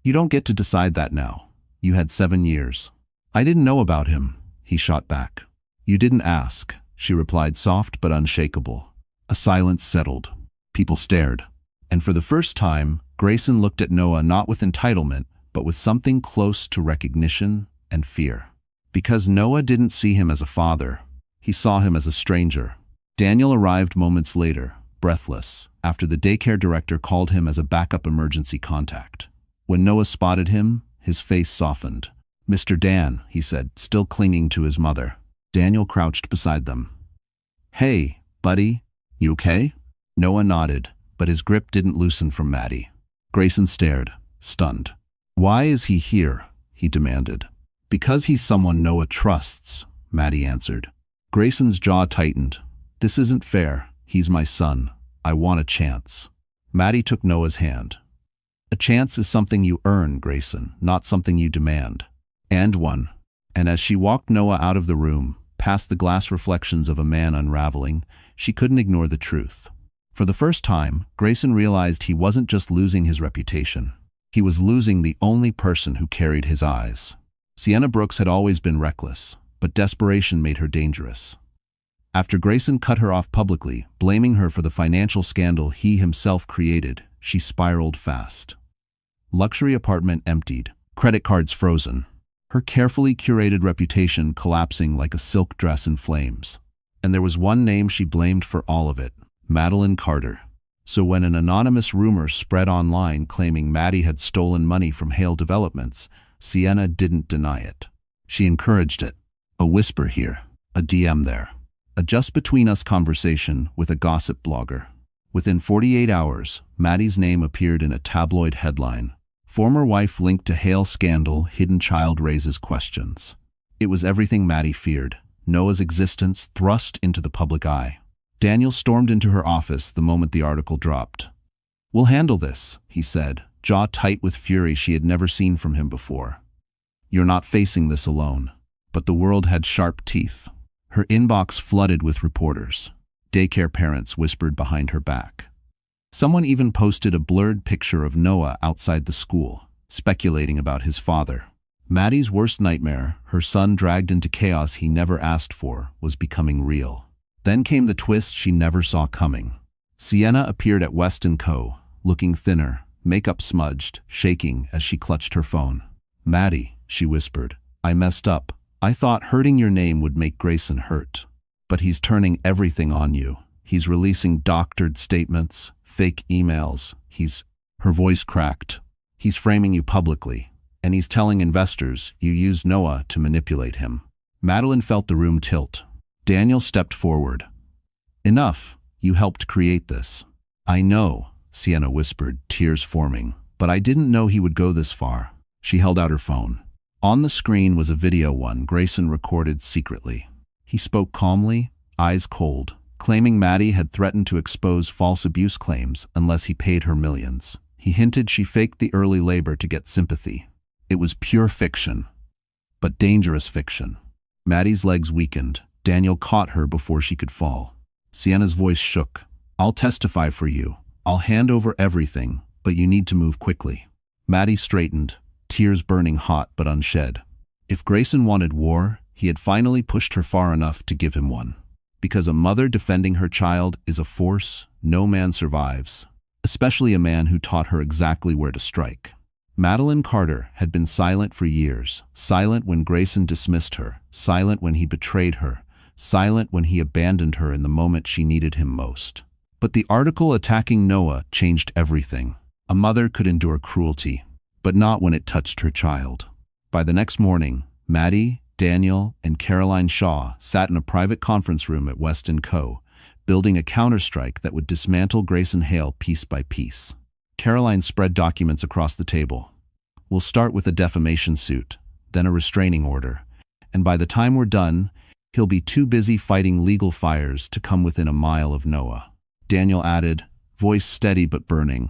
"You don't get to decide that now. You had 7 years." "I didn't know about him," he shot back. "You didn't ask," she replied, soft but unshakable. A silence settled. People stared. And for the first time, Grayson looked at Noah not with entitlement, but with something close to recognition and fear. Because Noah didn't see him as a father, he saw him as a stranger. Daniel arrived moments later, breathless, after the daycare director called him as a backup emergency contact. When Noah spotted him, his face softened. "Mr. Dan," he said, still clinging to his mother. Daniel crouched beside them. "Hey, buddy, you okay?" Noah nodded, but his grip didn't loosen from Maddie. Grayson stared, stunned. "Why is he here?" he demanded. "Because he's someone Noah trusts," Maddie answered. Grayson's jaw tightened. "This isn't fair. He's my son. I want a chance." Maddie took Noah's hand. "A chance is something you earn, Grayson, not something you demand." "And one." And as she walked Noah out of the room, past the glass reflections of a man unraveling, she couldn't ignore the truth. For the first time, Grayson realized he wasn't just losing his reputation. He was losing the only person who carried his eyes. Sienna Brooks had always been reckless, but desperation made her dangerous. After Grayson cut her off publicly, blaming her for the financial scandal he himself created, she spiraled fast. Luxury apartment emptied, credit cards frozen, her carefully curated reputation collapsing like a silk dress in flames. And there was one name she blamed for all of it: Madeline Carter. So when an anonymous rumor spread online claiming Maddie had stolen money from Hale Developments, Sienna didn't deny it. She encouraged it. A whisper here, a DM there. A just-between-us conversation with a gossip blogger. Within 48 hours, Maddie's name appeared in a tabloid headline. Former wife linked to Hale scandal, hidden child raises questions. It was everything Maddie feared. Noah's existence thrust into the public eye. Daniel stormed into her office the moment the article dropped. "We'll handle this," he said, jaw tight with fury she had never seen from him before. "You're not facing this alone." But the world had sharp teeth. Her inbox flooded with reporters. Daycare parents whispered behind her back. Someone even posted a blurred picture of Noah outside the school, speculating about his father. Maddie's worst nightmare, her son dragged into chaos he never asked for, was becoming real. Then came the twist she never saw coming. Sienna appeared at West & Co., looking thinner, makeup smudged, shaking as she clutched her phone. "Maddie," she whispered, "I messed up. I thought hurting your name would make Grayson hurt. But he's turning everything on you. He's releasing doctored statements, fake emails. Her voice cracked. "He's framing you publicly. And he's telling investors you used Noah to manipulate him." Madeline felt the room tilt. Daniel stepped forward. "Enough. You helped create this." "I know," Sienna whispered, tears forming. "But I didn't know he would go this far." She held out her phone. On the screen was a video one Grayson recorded secretly. He spoke calmly, eyes cold, claiming Maddie had threatened to expose false abuse claims unless he paid her millions. He hinted she faked the early labor to get sympathy. It was pure fiction, but dangerous fiction. Maddie's legs weakened. Daniel caught her before she could fall. Sienna's voice shook. "I'll testify for you. I'll hand over everything, but you need to move quickly." Maddie straightened, tears burning hot but unshed. If Grayson wanted war, he had finally pushed her far enough to give him one. Because a mother defending her child is a force no man survives, especially a man who taught her exactly where to strike. Madeline Carter had been silent for years, silent when Grayson dismissed her, silent when he betrayed her, silent when he abandoned her in the moment she needed him most. But the article attacking Noah changed everything. A mother could endure cruelty, but not when it touched her child. By the next morning, Maddie, Daniel, and Caroline Shaw sat in a private conference room at West & Co., building a counterstrike that would dismantle Grayson Hale piece by piece. Caroline spread documents across the table. We'll start with a defamation suit, then a restraining order, and by the time we're done, he'll be too busy fighting legal fires to come within a mile of Noah. Daniel added, voice steady but burning.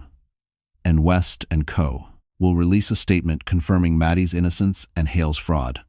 And West and Co. will release a statement confirming Maddie's innocence and Hale's fraud.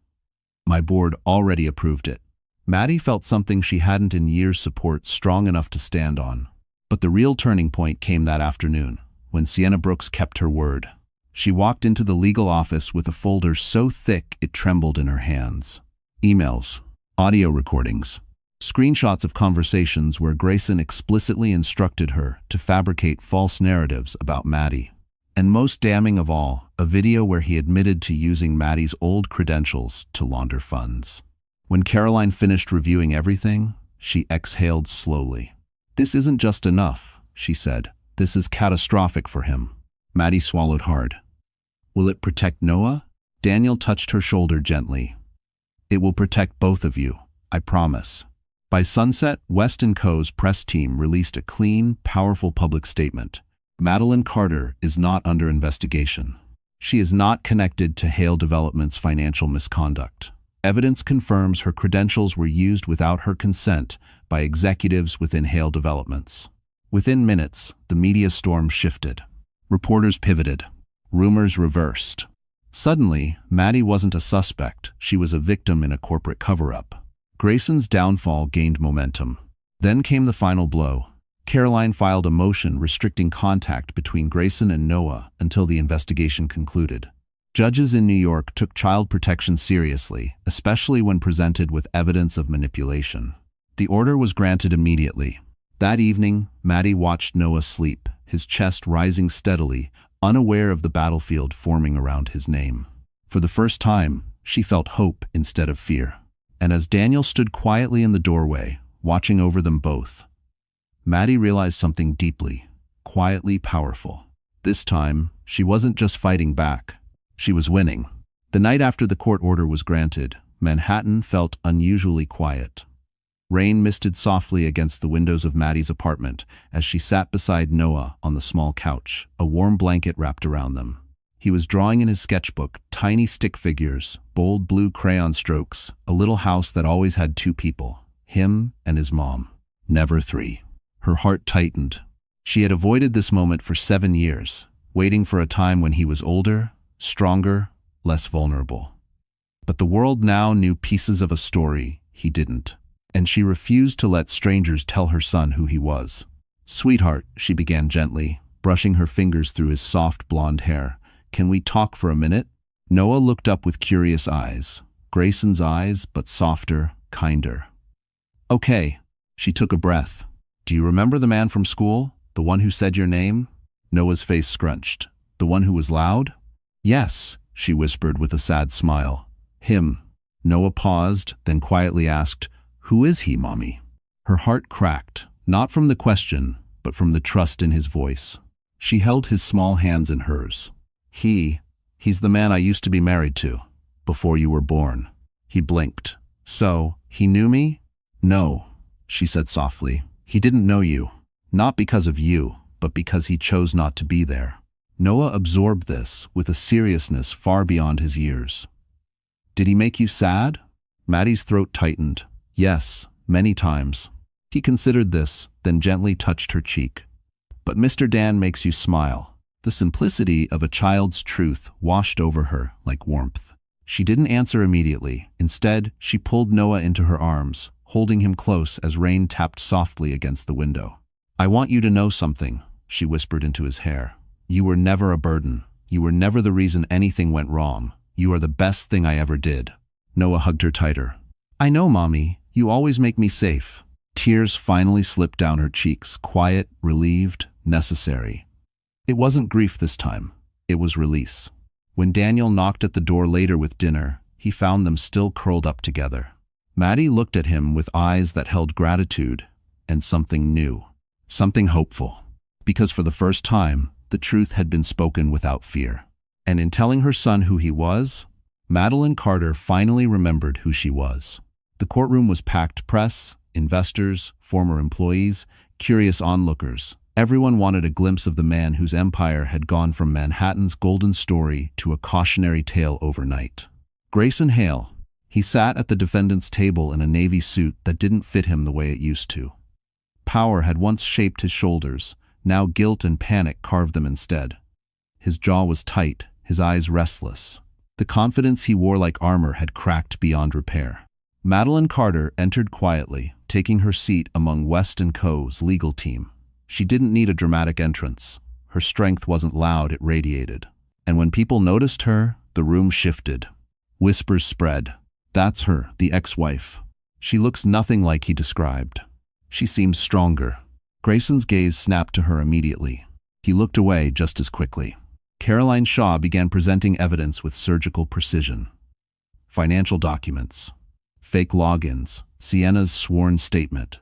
My board already approved it. Maddie felt something she hadn't in years support strong enough to stand on. But the real turning point came that afternoon, when Sienna Brooks kept her word. She walked into the legal office with a folder so thick it trembled in her hands. Emails, audio recordings, screenshots of conversations where Grayson explicitly instructed her to fabricate false narratives about Maddie. And most damning of all, a video where he admitted to using Maddie's old credentials to launder funds. When Caroline finished reviewing everything, she exhaled slowly. This isn't just enough, she said. This is catastrophic for him. Maddie swallowed hard. Will it protect Noah? Daniel touched her shoulder gently. It will protect both of you, I promise. By sunset, West & Co.'s press team released a clean, powerful public statement. Madeline Carter is not under investigation. She is not connected to Hale Development's financial misconduct. Evidence confirms her credentials were used without her consent by executives within Hale Developments. Within minutes, the media storm shifted. Reporters pivoted. Rumors reversed. Suddenly, Maddie wasn't a suspect. She was a victim in a corporate cover-up. Grayson's downfall gained momentum. Then came the final blow. Caroline filed a motion restricting contact between Grayson and Noah until the investigation concluded. Judges in New York took child protection seriously, especially when presented with evidence of manipulation. The order was granted immediately. That evening, Maddie watched Noah sleep, his chest rising steadily, unaware of the battlefield forming around his name. For the first time, she felt hope instead of fear. And as Daniel stood quietly in the doorway, watching over them both, Maddie realized something deeply, quietly powerful. This time, she wasn't just fighting back. She was winning. The night after the court order was granted, Manhattan felt unusually quiet. Rain misted softly against the windows of Maddie's apartment as she sat beside Noah on the small couch, a warm blanket wrapped around them. He was drawing in his sketchbook tiny stick figures, bold blue crayon strokes, a little house that always had two people, him and his mom, never three. Her heart tightened. She had avoided this moment for 7 years, waiting for a time when he was older, stronger, less vulnerable. But the world now knew pieces of a story he didn't, and she refused to let strangers tell her son who he was. Sweetheart, she began gently, brushing her fingers through his soft blonde hair. Can we talk for a minute? Noah looked up with curious eyes. Grayson's eyes, but softer, kinder. Okay, she took a breath. Do you remember the man from school? The one who said your name? Noah's face scrunched. The one who was loud? Yes, she whispered with a sad smile. Him. Noah paused, then quietly asked, Who is he, Mommy? Her heart cracked, not from the question, but from the trust in his voice. She held his small hands in hers. He's the man I used to be married to, before you were born. He blinked. So, he knew me? No, she said softly. He didn't know you. Not because of you, but because he chose not to be there. Noah absorbed this with a seriousness far beyond his years. Did he make you sad? Maddie's throat tightened. Yes, many times. He considered this, then gently touched her cheek. But Mr. Dan makes you smile. The simplicity of a child's truth washed over her like warmth. She didn't answer immediately. Instead, she pulled Noah into her arms, holding him close as rain tapped softly against the window. I want you to know something, she whispered into his hair. You were never a burden. You were never the reason anything went wrong. You are the best thing I ever did. Noah hugged her tighter. I know, Mommy. You always make me safe. Tears finally slipped down her cheeks, quiet, relieved, necessary. It wasn't grief this time. It was release. When Daniel knocked at the door later with dinner, he found them still curled up together. Maddie looked at him with eyes that held gratitude and something new, something hopeful. Because for the first time, the truth had been spoken without fear. And in telling her son who he was, Madeline Carter finally remembered who she was. The courtroom was packed. Press, investors, former employees, curious onlookers. Everyone wanted a glimpse of the man whose empire had gone from Manhattan's golden story to a cautionary tale overnight. Grayson Hale. He sat at the defendant's table in a navy suit that didn't fit him the way it used to. Power had once shaped his shoulders, now guilt and panic carved them instead. His jaw was tight, his eyes restless. The confidence he wore like armor had cracked beyond repair. Madeline Carter entered quietly, taking her seat among West & Co.'s legal team. She didn't need a dramatic entrance. Her strength wasn't loud, it radiated. And when people noticed her, the room shifted. Whispers spread. That's her, the ex-wife. She looks nothing like he described. She seems stronger. Grayson's gaze snapped to her immediately. He looked away just as quickly. Caroline Shaw began presenting evidence with surgical precision. Financial documents, fake logins, Sienna's sworn statement,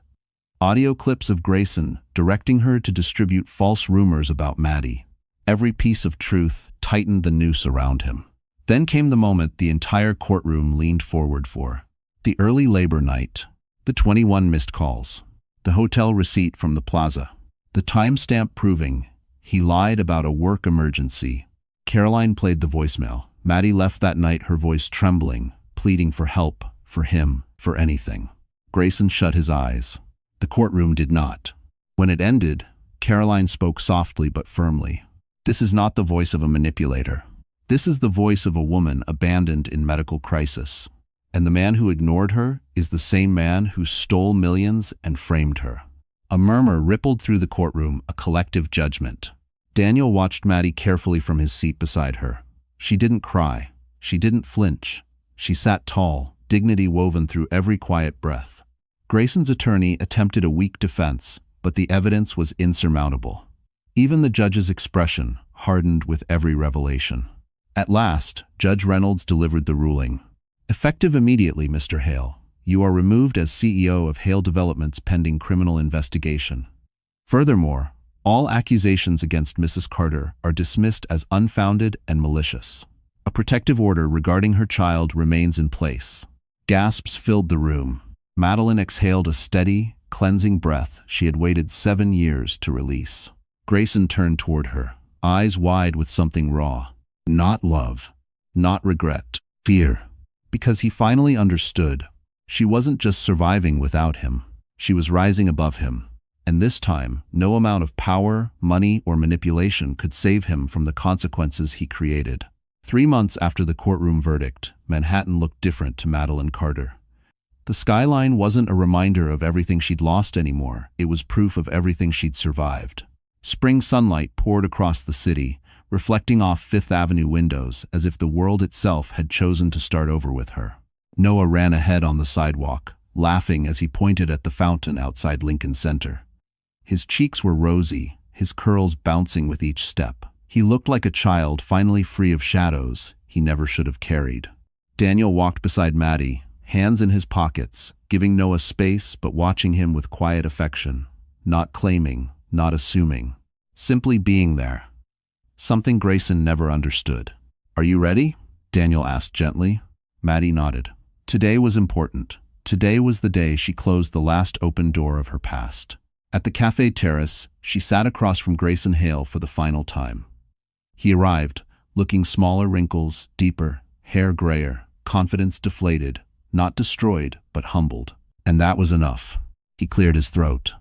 audio clips of Grayson directing her to distribute false rumors about Maddie. Every piece of truth tightened the noose around him. Then came the moment the entire courtroom leaned forward for. The early labor night, the 21 missed calls, the hotel receipt from the plaza, the timestamp proving he lied about a work emergency. Caroline played the voicemail. Maddie left that night, her voice trembling, pleading for help, for him, for anything. Grayson shut his eyes. The courtroom did not. When it ended, Caroline spoke softly but firmly. This is not the voice of a manipulator. This is the voice of a woman abandoned in medical crisis. And the man who ignored her is the same man who stole millions and framed her. A murmur rippled through the courtroom, a collective judgment. Daniel watched Maddie carefully from his seat beside her. She didn't cry. She didn't flinch. She sat tall, dignity woven through every quiet breath. Grayson's attorney attempted a weak defense, but the evidence was insurmountable. Even the judge's expression hardened with every revelation. At last, Judge Reynolds delivered the ruling. Effective immediately, Mr. Hale. You are removed as CEO of Hale Developments pending criminal investigation. Furthermore, all accusations against Mrs. Carter are dismissed as unfounded and malicious. A protective order regarding her child remains in place. Gasps filled the room. Madeline exhaled a steady, cleansing breath she had waited 7 years to release. Grayson turned toward her, eyes wide with something raw. Not love, not regret, fear. Because he finally understood. She wasn't just surviving without him. She was rising above him. And this time, no amount of power, money, or manipulation could save him from the consequences he created. 3 months after the courtroom verdict, Manhattan looked different to Madeline Carter. The skyline wasn't a reminder of everything she'd lost anymore. It was proof of everything she'd survived. Spring sunlight poured across the city, reflecting off Fifth Avenue windows as if the world itself had chosen to start over with her. Noah ran ahead on the sidewalk, laughing as he pointed at the fountain outside Lincoln Center. His cheeks were rosy, his curls bouncing with each step. He looked like a child finally free of shadows he never should have carried. Daniel walked beside Maddie, hands in his pockets, giving Noah space but watching him with quiet affection, not claiming, not assuming, simply being there. Something Grayson never understood. "Are you ready?" Daniel asked gently. Maddie nodded. Today was important. Today was the day she closed the last open door of her past. At the cafe terrace, she sat across from Grayson Hale for the final time. He arrived, looking smaller wrinkles, deeper, hair grayer, confidence deflated, not destroyed, but humbled. And that was enough. He cleared his throat.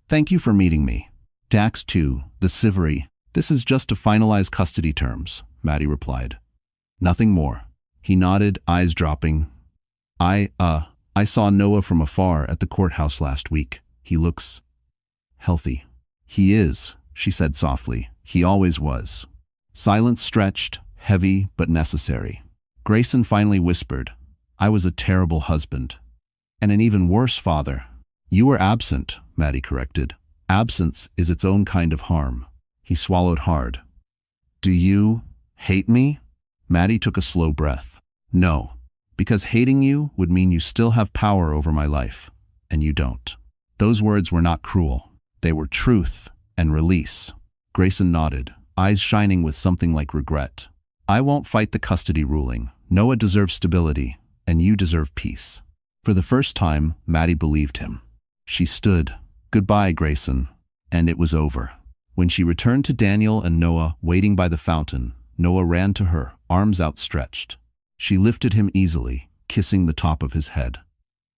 "Thank you for meeting me. Dax 2, the Civery. This is just to finalize custody terms," Maddie replied. "Nothing more." He nodded, eyes dropping. I saw Noah from afar at the courthouse last week. He looks healthy." "He is," she said softly. "He always was." Silence stretched, heavy but necessary. Grayson finally whispered, "I was a terrible husband. And an even worse father." "You were absent," Maddie corrected. "Absence is its own kind of harm." He swallowed hard. "Do you hate me?" Maddie took a slow breath. "No, because hating you would mean you still have power over my life, and you don't." Those words were not cruel. They were truth and release. Grayson nodded, eyes shining with something like regret. "I won't fight the custody ruling. Noah deserves stability, and you deserve peace." For the first time, Maddie believed him. She stood, "Goodbye, Grayson," and it was over. When she returned to Daniel and Noah waiting by the fountain, Noah ran to her, arms outstretched. She lifted him easily, kissing the top of his head.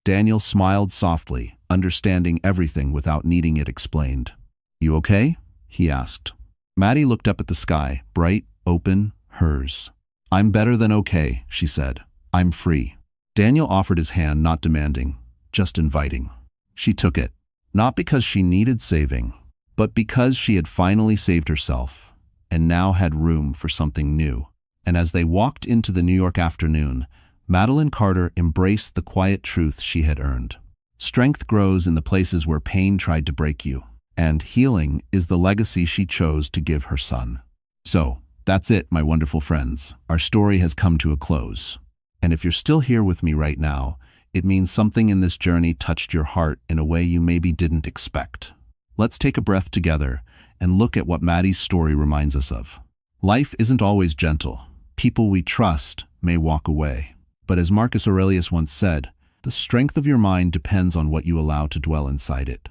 Daniel smiled softly, understanding everything without needing it explained. "You okay?" he asked. Maddie looked up at the sky, bright, open, hers. "I'm better than okay," she said. "I'm free." Daniel offered his hand, not demanding, just inviting. She took it, not because she needed saving, but because she had finally saved herself, and now had room for something new. And as they walked into the New York afternoon, Madeline Carter embraced the quiet truth she had earned. Strength grows in the places where pain tried to break you, and healing is the legacy she chose to give her son. So, that's it, my wonderful friends. Our story has come to a close. And if you're still here with me right now, it means something in this journey touched your heart in a way you maybe didn't expect. Let's take a breath together and look at what Maddie's story reminds us of. Life isn't always gentle. People we trust may walk away. But as Marcus Aurelius once said, the strength of your mind depends on what you allow to dwell inside it.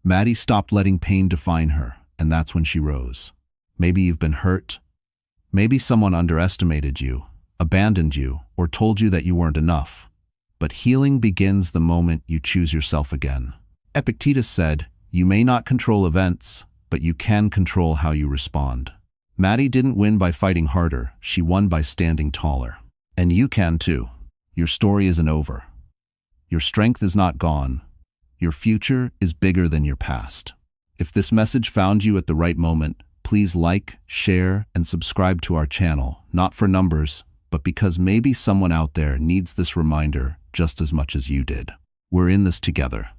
Maddie stopped letting pain define her, and that's when she rose. Maybe you've been hurt. Maybe someone underestimated you, abandoned you, or told you that you weren't enough. But healing begins the moment you choose yourself again. Epictetus said, "You may not control events, but you can control how you respond." Maddie didn't win by fighting harder, she won by standing taller. And you can too. Your story isn't over. Your strength is not gone. Your future is bigger than your past. If this message found you at the right moment, please like, share, and subscribe to our channel, not for numbers, but because maybe someone out there needs this reminder just as much as you did. We're in this together.